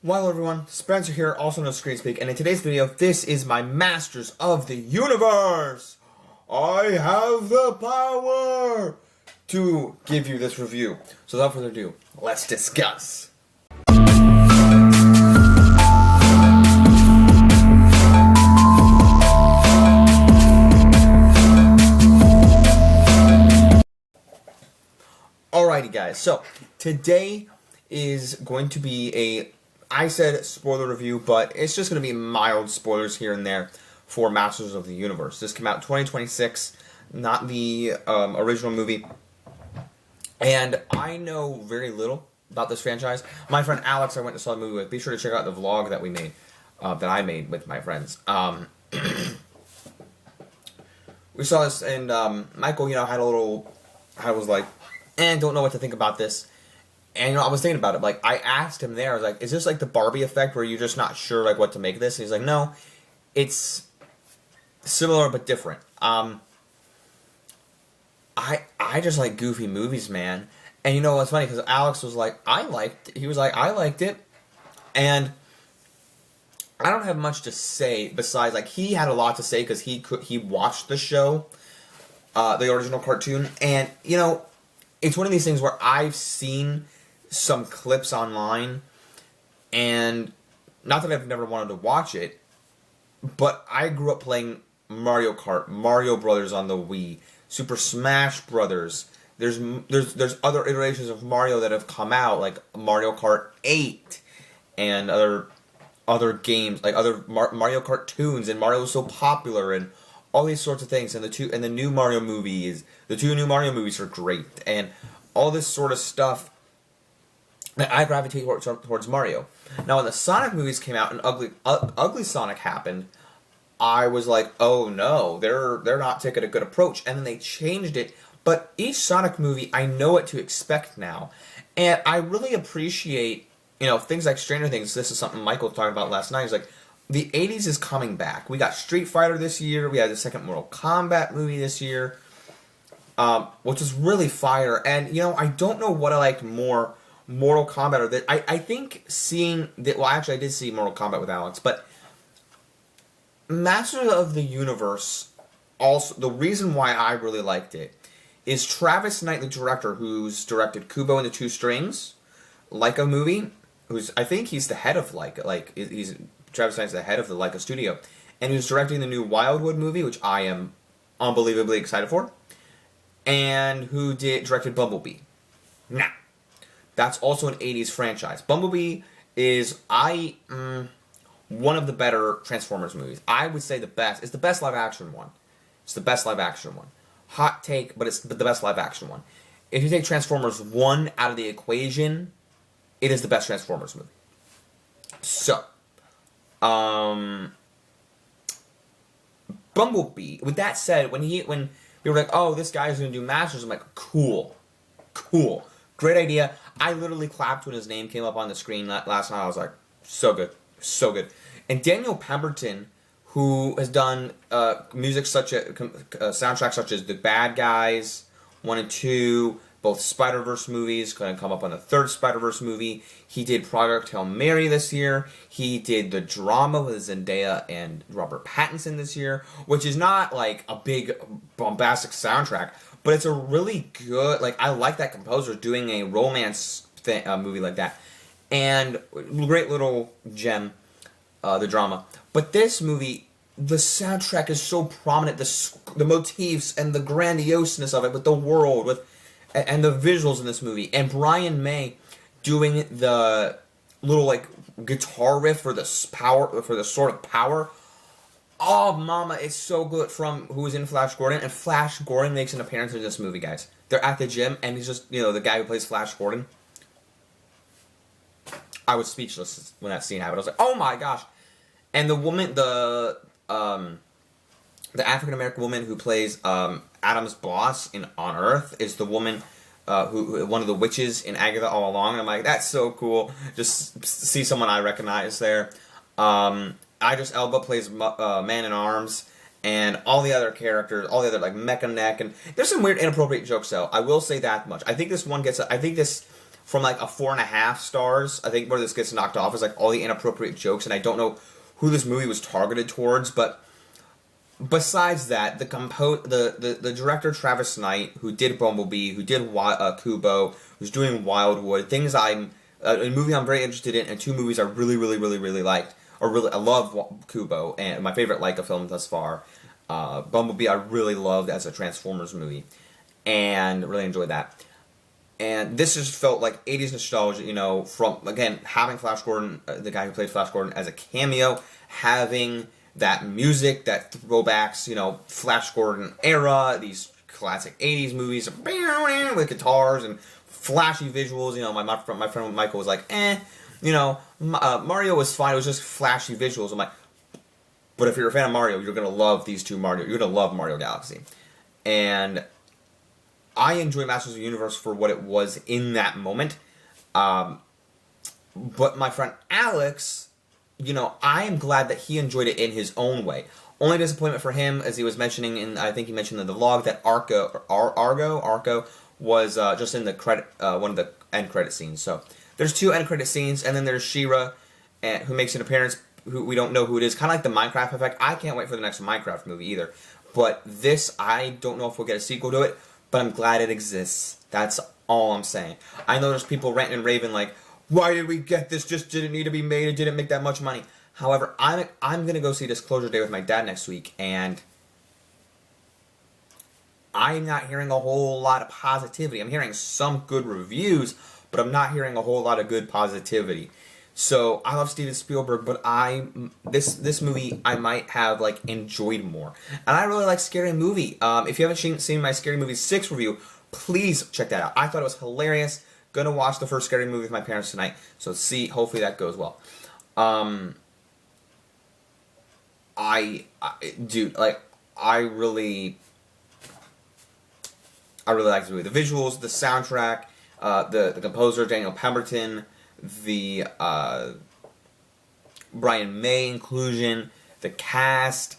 Hello everyone, Spencer here, also known as ScreenSpeak, and in today's video, this is my Masters of the Universe! I have the power to give you this review. So without further ado, let's discuss. Alrighty guys, so today is going to be I said spoiler review, but it's just going to be mild spoilers here and there for Masters of the Universe. This came out in 2026, not the original movie, and I know very little about this franchise. My friend Alex I went to saw the movie with. Be sure to check out the vlog that we made, that I made with my friends. We saw this, and Michael, had a little, I was like, don't know what to think about this. And, I was thinking about it, like, I asked him there, I was like, is this like the Barbie effect where you're just not sure, like, what to make of this? And he's like, no, it's similar but different. I just like goofy movies, man. And you know what's funny, because Alex was like, I liked it, and I don't have much to say besides, like, he had a lot to say because he watched the show, the original cartoon, and, it's one of these things where I've seen some clips online, and not that I've never wanted to watch it, but I grew up playing Mario Kart, Mario Brothers on the Wii, Super Smash Brothers. There's other iterations of Mario that have come out, like Mario Kart 8 and other games, like other Mario cartoons, and Mario was so popular, and all these sorts of things, and the new Mario movies, the two new Mario movies are great, and all this sort of stuff. I gravitate towards Mario. Now, when the Sonic movies came out and Ugly Sonic happened, I was like, oh no, they're not taking a good approach. And then they changed it. But each Sonic movie, I know what to expect now. And I really appreciate, things like Stranger Things. This is something Michael was talking about last night. He's like, the 80s is coming back. We got Street Fighter this year. We had the second Mortal Kombat movie this year, which was really fire. And, I don't know what I liked more, Mortal Kombat or that. I think seeing that, well, actually I did see Mortal Kombat with Alex, but Masters of the Universe, also, the reason why I really liked it is Travis Knight, the director, who's directed Kubo and the Two Strings, Laika movie, I think he's the head of Laika, Travis Knight's the head of the Laika studio, and he was directing the new Wildwood movie, which I am unbelievably excited for, and who directed Bumblebee. Now, that's also an 80s franchise. Bumblebee is, one of the better Transformers movies. I would say the best. It's the best live-action one. It's the best live-action one. Hot take, but it's the best live-action one. If you take Transformers 1 out of the equation, it is the best Transformers movie. So, Bumblebee, with that said, when we were like, oh, this guy's going to do Masters, I'm like, cool. Great idea. I literally clapped when his name came up on the screen last night. I was like, so good. So good. And Daniel Pemberton, who has done music soundtracks such as The Bad Guys 1 and 2, both Spider-Verse movies, going to come up on the third Spider-Verse movie. He did Project Hail Mary this year. He did the drama with Zendaya and Robert Pattinson this year, which is not like a big bombastic soundtrack, but it's a really good, I like that composer doing a romance movie like that. And great little gem, the drama. But this movie, the soundtrack is so prominent, the motifs and the grandioseness of it, with the world, and the visuals in this movie. And Brian May doing the little, guitar riff for the Sword of Power. Oh, mama, it's so good, from who was in Flash Gordon. And Flash Gordon makes an appearance in this movie, guys. They're at the gym, and he's just, the guy who plays Flash Gordon. I was speechless when that scene happened. I was like, oh my gosh. And the woman, the African-American woman who plays Adam's boss on Earth is the woman who one of the witches in Agatha All Along. And I'm like, that's so cool. Just see someone I recognize there. Idris Elba plays Man-in-Arms, and all the other characters, all the other, Mecha Neck, and there's some weird inappropriate jokes, though. I will say that much. I think this from like a 4.5 stars. I think where this gets knocked off is like all the inappropriate jokes, and I don't know who this movie was targeted towards, but besides that, the director Travis Knight, who did Bumblebee, who did Kubo, who's doing Wildwood, a movie I'm very interested in, and 2 movies I really liked. I love Kubo, and my favorite Leica film thus far. Bumblebee I really loved as a Transformers movie, and really enjoyed that. And this just felt like 80s nostalgia, you know, from, again, having Flash Gordon, the guy who played Flash Gordon, as a cameo, having that music, that throwbacks, you know, Flash Gordon era, these classic 80s movies with guitars and flashy visuals. You know, my friend Michael was like, you know, Mario was fine, it was just flashy visuals. I'm like, but if you're a fan of Mario, you're going to love these 2 Mario, you're going to love Mario Galaxy. And I enjoy Masters of the Universe for what it was in that moment. But my friend Alex, you know, I am glad that he enjoyed it in his own way. Only disappointment for him, as he was mentioning, I think he mentioned in the vlog, that Argo was just in the credit, one of the end credit scenes. So there's 2 end credit scenes, and then there's She-Ra, who makes an appearance, who we don't know who it is, kind of like the Minecraft effect. I can't wait for the next Minecraft movie either. But this, I don't know if we'll get a sequel to it, but I'm glad it exists. That's all I'm saying. I know there's people ranting and raving like, why did we get this? Just didn't need to be made. It didn't make that much money. However, I'm going to go see Disclosure Day with my dad next week, and I'm not hearing a whole lot of positivity. I'm hearing some good reviews, but I'm not hearing a whole lot of good positivity. So I love Steven Spielberg, but this movie I might have like enjoyed more. And I really like Scary Movie. If you haven't seen my Scary Movie 6 review, please check that out. I thought it was hilarious. Gonna watch the first Scary Movie with my parents tonight. So hopefully that goes well. Dude, like I really like this movie. The visuals, the soundtrack, the composer Daniel Pemberton, the Brian May inclusion, the cast,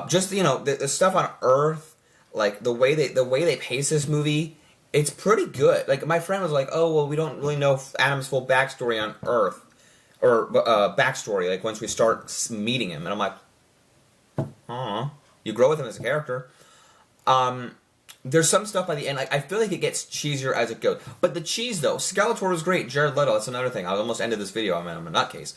just, you know, the stuff on Earth, like the way they pace this movie, it's pretty good. Like my friend was like, oh well, we don't really know Adam's full backstory on Earth, or backstory, like once we start meeting him, and I'm like, you grow with him as a character. There's some stuff by the end, like I feel like it gets cheesier as it goes. But the cheese, though, Skeletor was great. Jared Leto, that's another thing. I almost ended this video. I'm a nutcase.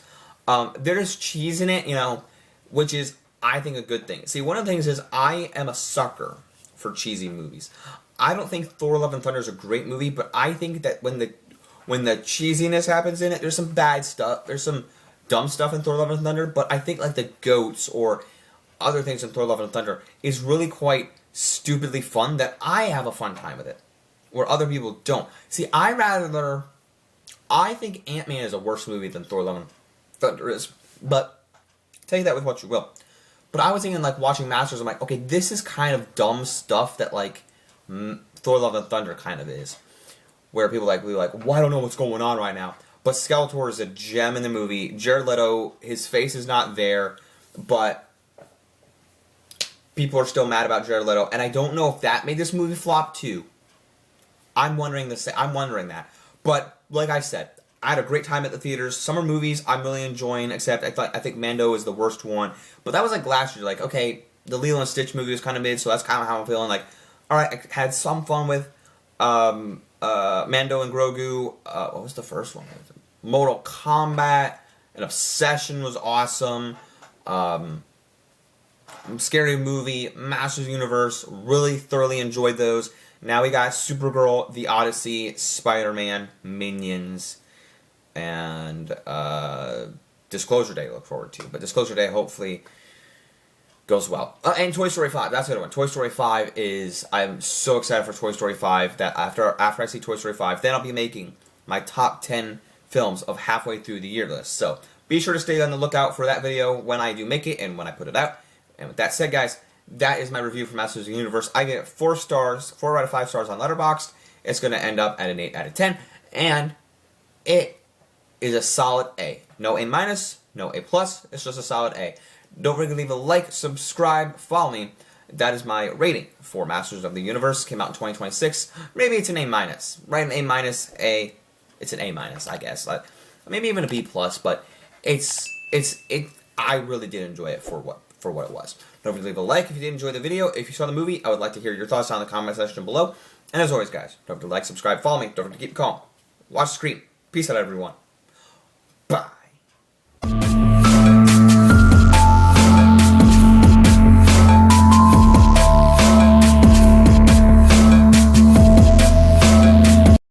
There's cheese in it, you know, which is, I think, a good thing. See, one of the things is I am a sucker for cheesy movies. I don't think Thor: Love and Thunder is a great movie, but I think that when the cheesiness happens in it, there's some bad stuff. There's some dumb stuff in Thor: Love and Thunder, but I think like the goats or other things in Thor: Love and Thunder is really quite stupidly fun, that I have a fun time with it, where other people don't. See, I think Ant-Man is a worse movie than Thor: Love and Thunder is, but take that with what you will. But I was thinking, like, watching Masters, I'm like, okay, this is kind of dumb stuff that, like, Thor: Love and Thunder kind of is, where people like, well, I don't know what's going on right now. But Skeletor is a gem in the movie. Jared Leto, his face is not there, but people are still mad about Jared Leto, and I don't know if that made this movie flop too. I'm wondering that. But like I said, I had a great time at the theaters. Summer movies I'm really enjoying, except I think Mando is the worst one. But that was like last year. Like, okay, the Lilo and Stitch movie was kind of mid, so that's kind of how I'm feeling. Like, all right, I had some fun with Mando and Grogu. What was the first one? Mortal Kombat. An Obsession was awesome. Scary Movie, Masters of the Universe, really thoroughly enjoyed those. Now we got Supergirl, The Odyssey, Spider-Man, Minions, and Disclosure Day to look forward to. But Disclosure Day hopefully goes well. And Toy Story 5, that's the other one. Toy Story 5 is, I'm so excited for Toy Story 5 that after I see Toy Story 5, then I'll be making my top 10 films of halfway through the year list. So be sure to stay on the lookout for that video when I do make it and when I put it out. And with that said, guys, that is my review for Masters of the Universe. I get 4 stars, 4 out of 5 stars on Letterboxd. It's going to end up at an 8 out of 10. And it is a solid A. No A minus, no A plus. It's just a solid A. Don't forget to leave a like, subscribe, follow me. That is my rating for Masters of the Universe. Came out in 2026. Maybe it's an A minus. Right, an A minus, A it's an A minus, I guess. Like, maybe even a B plus, but I really did enjoy it for what it was. Don't forget to leave a like if you did enjoy the video. If you saw the movie, I would like to hear your thoughts down in the comment section below. And as always, guys, don't forget to like, subscribe, follow me. Don't forget to keep calm. Watch the screen. Peace out, everyone. Bye.